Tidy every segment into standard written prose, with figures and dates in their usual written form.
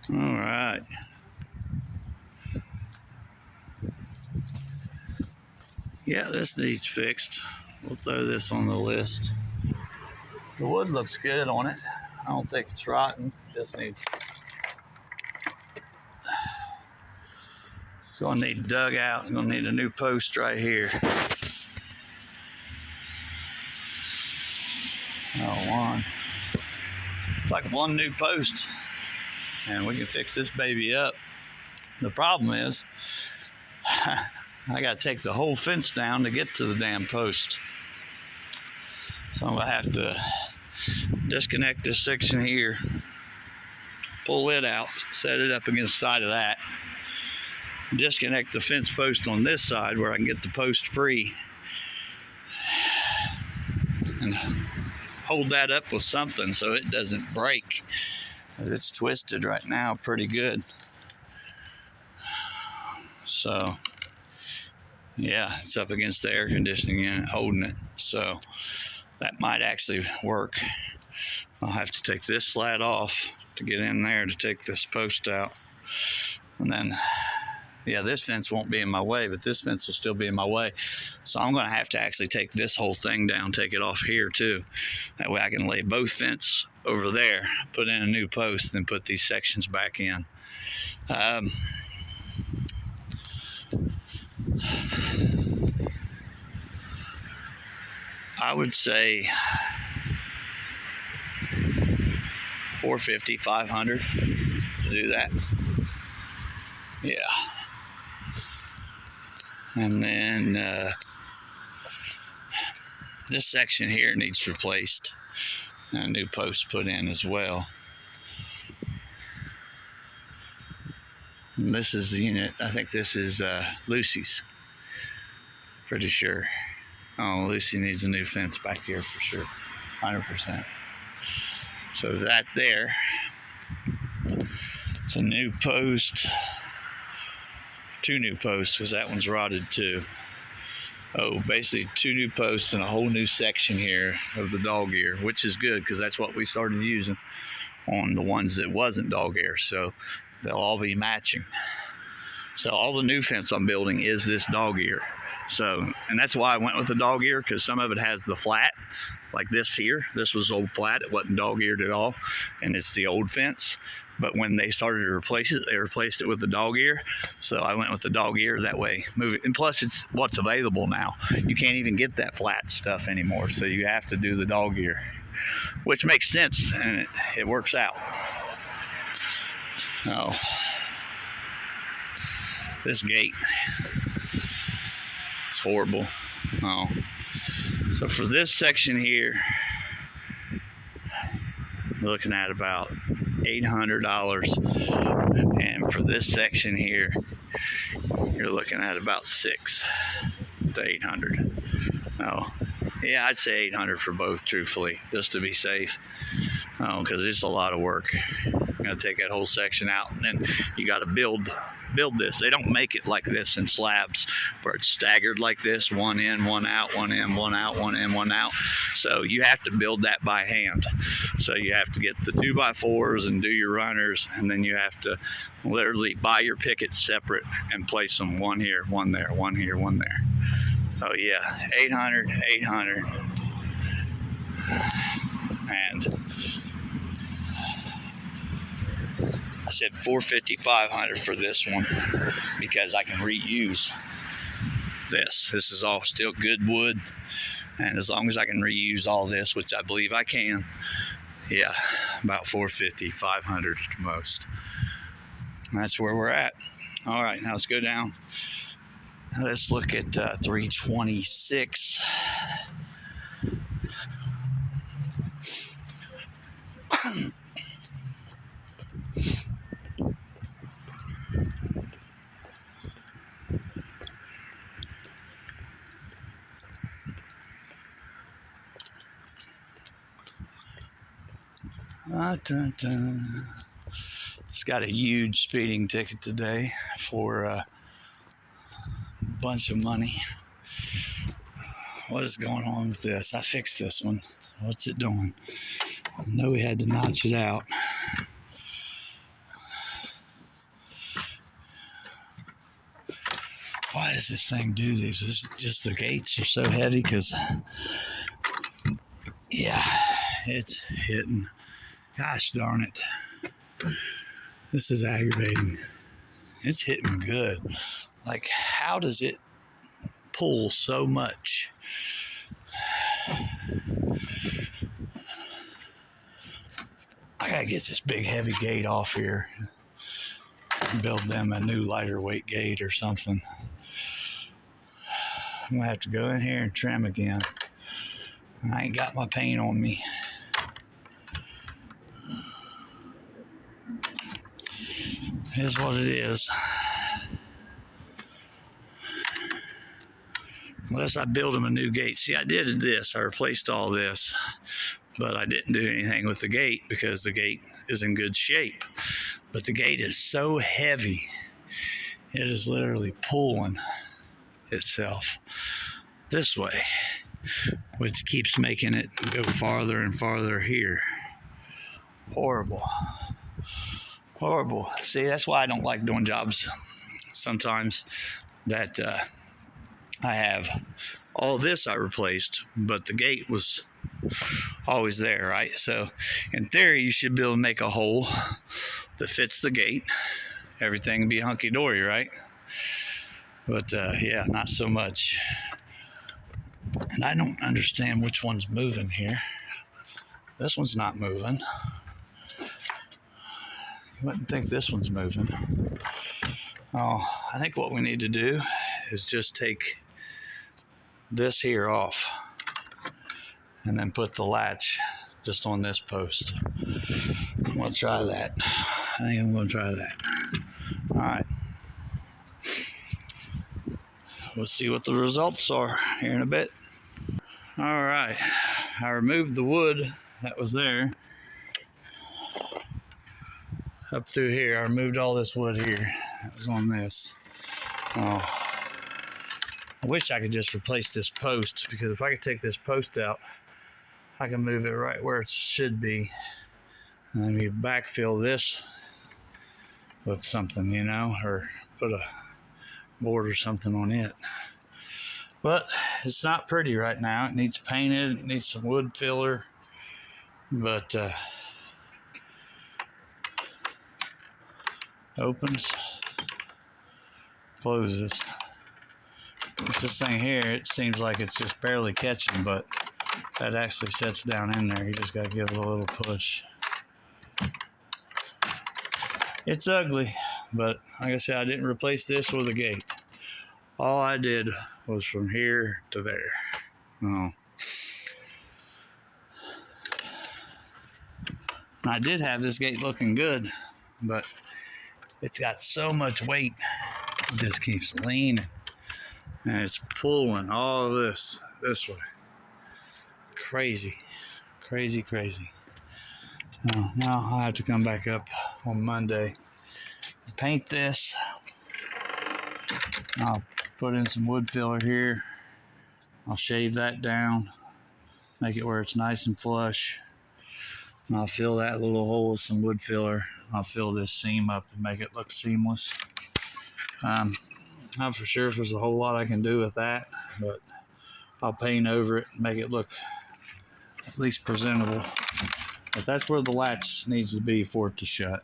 All right. Yeah, this needs fixed. We'll throw this on the list. The wood looks good on it. I don't think it's rotten. Just needs. It's gonna need dug out. I'm gonna need a new post right here. Oh, one. It's like one new post, and we can fix this baby up. The problem is, I gotta take the whole fence down to get to the damn post. So I'm gonna have to disconnect this section here, pull it out, set it up against the side of that, disconnect the fence post on this side where I can get the post free, and hold that up with something so it doesn't break, because it's twisted right now pretty good. So yeah, it's up against the air conditioning unit holding it, so that might actually work. I'll have to take this slat off to get in there to take this post out, and then yeah, this fence won't be in my way, but this fence will still be in my way. So I'm gonna have to actually take this whole thing down, take it off here too. That way I can lay both fence over there, put in a new post, then put these sections back in. I would say 450, 500 to do that. Yeah. And then this section here needs replaced and a new post put in as well. And this is the unit. I think this is Lucy's. Pretty sure. Oh, Lucy needs a new fence back here for sure. 100%. So that there. It's a new post. 2 new posts, because that one's rotted too. Oh, basically 2 new posts and a whole new section here of the dog ear, which is good because that's what we started using on the ones that wasn't dog ear. So they'll all be matching. So all the new fence I'm building is this dog ear. So, and that's why I went with the dog ear, because some of it has the flat, like this here. This was old flat. It wasn't dog eared at all, and it's the old fence. But when they started to replace it, they replaced it with the dog ear. So I went with the dog ear that way. Move it. And plus, it's what's available now. You can't even get that flat stuff anymore. So you have to do the dog ear, which makes sense, and it works out. Oh, this gate, it's horrible. Oh, so for this section here, we're looking at about $800, and for this section here, you're looking at about $600 to $800. Oh, yeah, I'd say 800 for both, truthfully, just to be safe. Oh, because it's a lot of work. You gotta take that whole section out, and then you gotta build this. They don't make it like this in slabs where it's staggered like this, one in, one out, one in, one out, one in, one out. So you have to build that by hand. So you have to get the 2x4s and do your runners, and then you have to literally buy your pickets separate and place them one here, one there, one here, one there. Oh yeah, 800, and I said 450, 500 for this one, because I can reuse this. This is all still good wood, and as long as I can reuse all this, which I believe I can, yeah, about 450, 500 at most. That's where we're at. All right, now let's go down. Let's look at 326. It's got a huge speeding ticket today for a bunch of money. What is going on with this? I fixed this one. What's it doing? I know we had to notch it out. why does this thing do these? Is this just the gates are so heavy? Because, yeah, it's hitting. Gosh darn it. This is aggravating. It's hitting good. Like, how does it pull so much? I gotta get this big heavy gate off here and build them a new lighter weight gate or something. I'm gonna have to go in here and trim again. I ain't got my paint on me. It is what it is. Unless I build them a new gate. See, I did this. I replaced all this. But I didn't do anything with the gate because the gate is in good shape. But the gate is so heavy, it is literally pulling itself this way, which keeps making it go farther and farther here. Horrible. Horrible. See, that's why I don't like doing jobs sometimes that I have all this I replaced, but the gate was always there, right? So in theory, you should be able to make a hole that fits the gate. Everything will be hunky-dory, right? But yeah, not so much. And I don't understand which one's moving here. This one's not moving. You wouldn't think this one's moving. Oh, I think what we need to do is just take this here off and then put the latch just on this post. I'm gonna try that. I think I'm gonna try that. All right. We'll see what the results are here in a bit. All right. I removed the wood that was there. Up through here, I removed all this wood here that was on this. Oh, I wish I could just replace this post, because if I could take this post out, I can move it right where it should be. And then you backfill this with something, you know, or put a board or something on it. But it's not pretty right now. It needs painted, it needs some wood filler. But opens, closes. It's this thing here, it seems like it's just barely catching, but that actually sets down in there. You just got to give it a little push. It's ugly, but like I said, I didn't replace this with a gate. All I did was from here to there. Oh. I did have this gate looking good, but it's got so much weight, it just keeps leaning. And it's pulling all of this way. Crazy, crazy, crazy. Now I'll have to come back up on Monday and paint this. I'll put in some wood filler here. I'll shave that down, make it where it's nice and flush. And I'll fill that little hole with some wood filler. I'll fill this seam up and make it look seamless. Not for sure if there's a whole lot I can do with that, but I'll paint over it and make it look at least presentable. But that's where the latch needs to be for it to shut.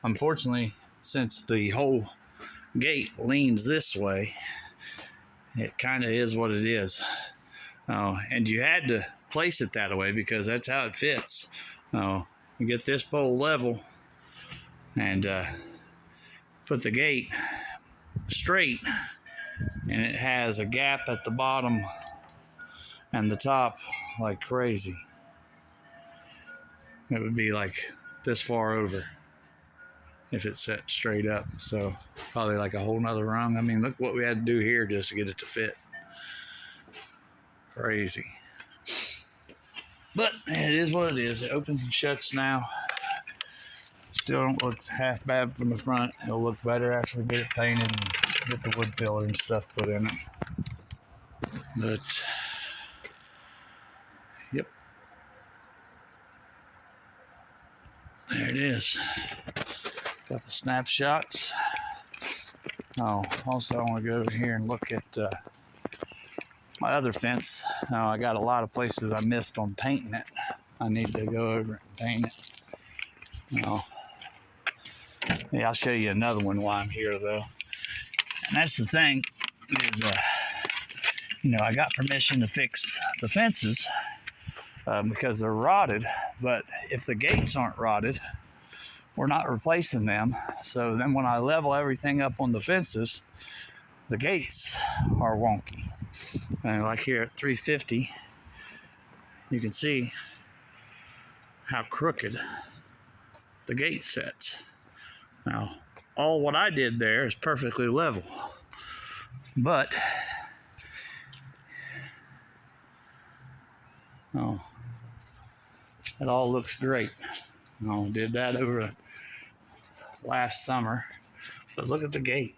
Unfortunately, since the whole gate leans this way, it kind of is what it is. And you had to place it that way because that's how it fits. You get this pole level and put the gate straight, and it has a gap at the bottom and the top like crazy. It would be like this far over if it's set straight up. So probably like a whole nother rung. I mean, look what we had to do here just to get it to fit. Crazy. But it is what it is. It opens and shuts now. Still don't look half bad from the front. It'll look better after we get it painted and get the wood filler and stuff put in it. But yep, there it is. Couple snapshots. Oh, also I want to go over here and look at my other fence. Now I got a lot of places I missed on painting it. I need to go over and paint it. Oh, yeah, I'll show you another one while I'm here though. And that's the thing is, I got permission to fix the fences because they're rotted. But if the gates aren't rotted, we're not replacing them. So then when I level everything up on the fences, the gates are wonky. And like here at 350, you can see how crooked the gate sets. Now, all what I did there is perfectly level. But, it all looks great. Did that over last summer. But look at the gate.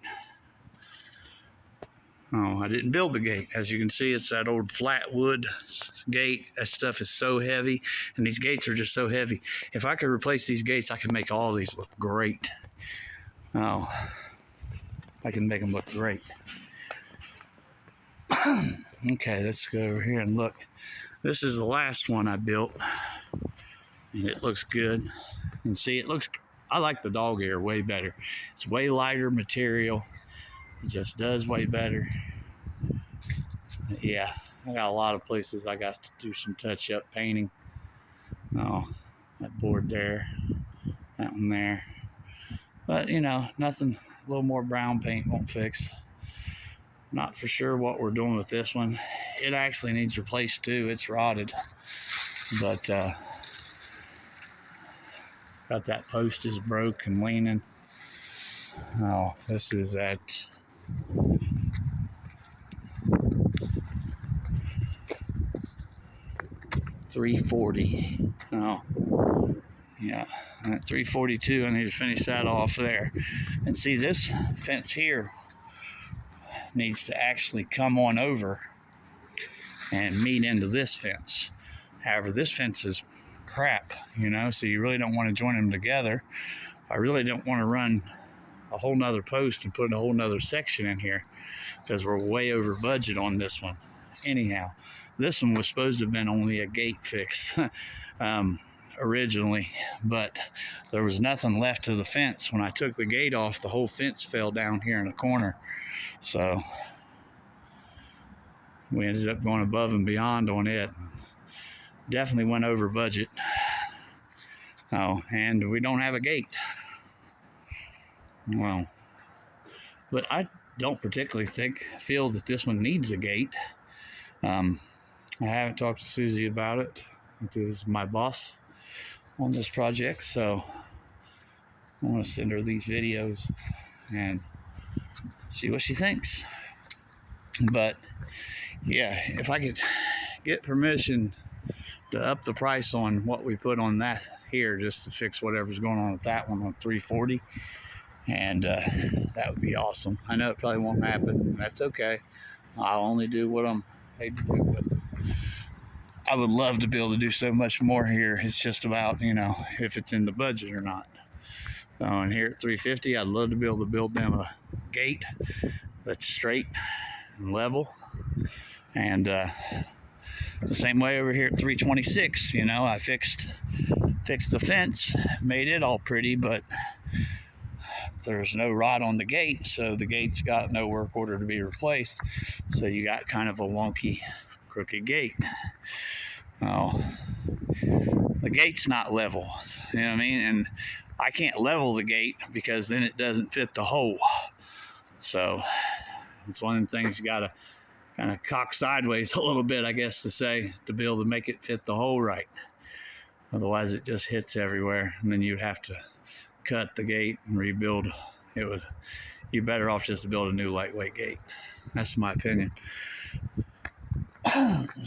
I didn't build the gate. As you can see, it's that old flat wood gate. That stuff is so heavy, and these gates are just so heavy. If I could replace these gates, I could make all these look great. I can make them look great. Okay, let's go over here and look. This is the last one I built, and it looks good. And see, I like the dog ear way better. It's way lighter material. It just does way better. Yeah, I got a lot of places I got to do some touch-up painting. That board there, that one there. But, nothing, a little more brown paint won't fix. Not for sure what we're doing with this one. It actually needs replaced too. It's rotted. But, got that post is broke and leaning. This is at 340. Yeah, at 342, I need to finish that off there. And see, this fence here needs to actually come on over and meet into this fence. However, this fence is crap, so you really don't want to join them together. I really don't want to run a whole nother post and put a whole nother section in here because we're way over budget on this one. Anyhow, this one was supposed to have been only a gate fix originally, but there was nothing left to the fence. When I took the gate off, the whole fence fell down here in the corner. So we ended up going above and beyond on it. Definitely went over budget. And we don't have a gate. Well, but I don't particularly feel that this one needs a gate. I haven't talked to Susie about it. It is my boss on this project, so I want to send her these videos and see what she thinks. But yeah, if I could get permission to up the price on what we put on that here, just to fix whatever's going on with that one on 340, and that would be awesome. I know it probably won't happen. That's okay. I'll only do what I'm paid to do, but I would love to be able to do so much more here. It's just about, if it's in the budget or not. And here at 350, I'd love to be able to build them a gate that's straight and level. And the same way over here at 326, I fixed the fence, made it all pretty, but there's no rod on the gate, so the gate's got no work order to be replaced. So you got kind of a wonky, crooked gate. The gate's not level, you know what I mean? And I can't level the gate because then it doesn't fit the hole. So it's one of the things you gotta kind of cock sideways a little bit, I guess to say, to be able to make it fit the hole right. Otherwise it just hits everywhere, and then you'd have to cut the gate and rebuild. You're better off just to build a new lightweight gate. That's my opinion.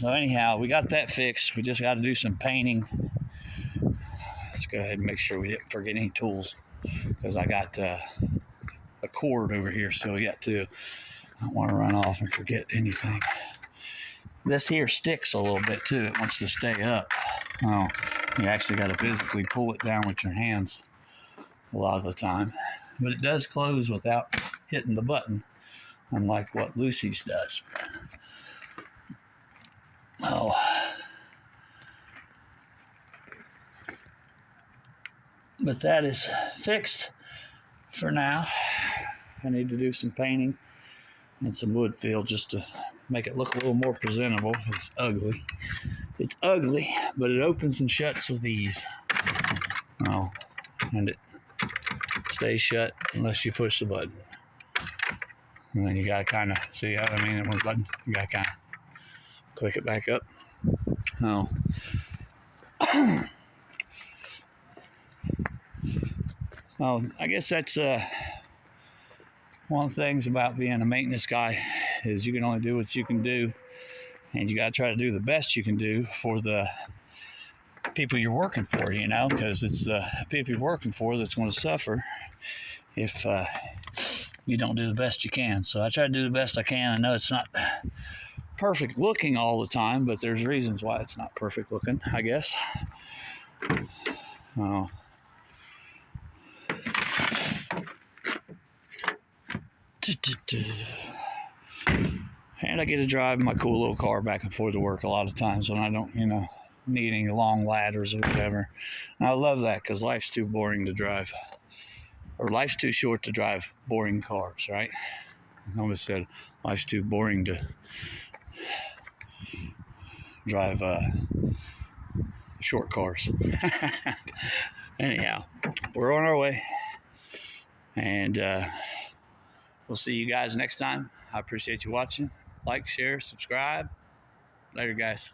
So anyhow, we got that fixed. We just got to do some painting. Let's go ahead and make sure we didn't forget any tools, because I got a cord over here still yet too. I don't want to run off and forget anything. This here sticks a little bit too. It wants to stay up. You actually got to physically pull it down with your hands a lot of the time. But it does close without hitting the button, unlike what Lucy's does. Oh. But that is fixed for now. I need to do some painting and some wood fill just to make it look a little more presentable. It's ugly. It's ugly, but it opens and shuts with ease. Oh, and it stays shut unless you push the button. And then you gotta kind of see how I mean. One button, you gotta kind of click it back up. Oh. Well, I guess that's one of the things about being a maintenance guy is you can only do what you can do, and you got to try to do the best you can do for the people you're working for, you know, because it's the people you're working for that's going to suffer if you don't do the best you can. So I try to do the best I can. I know it's not perfect looking all the time, but there's reasons why it's not perfect looking, I guess. Oh. And I get to drive my cool little car back and forth to work a lot of times when I don't, you know, need any long ladders or whatever. And I love that because life's too boring to drive, or life's too short to drive boring cars, right? I almost said life's too boring to drive short cars. Anyhow, we're on our way, and we'll see you guys next time. I appreciate you watching. Like, share, subscribe. Later, guys.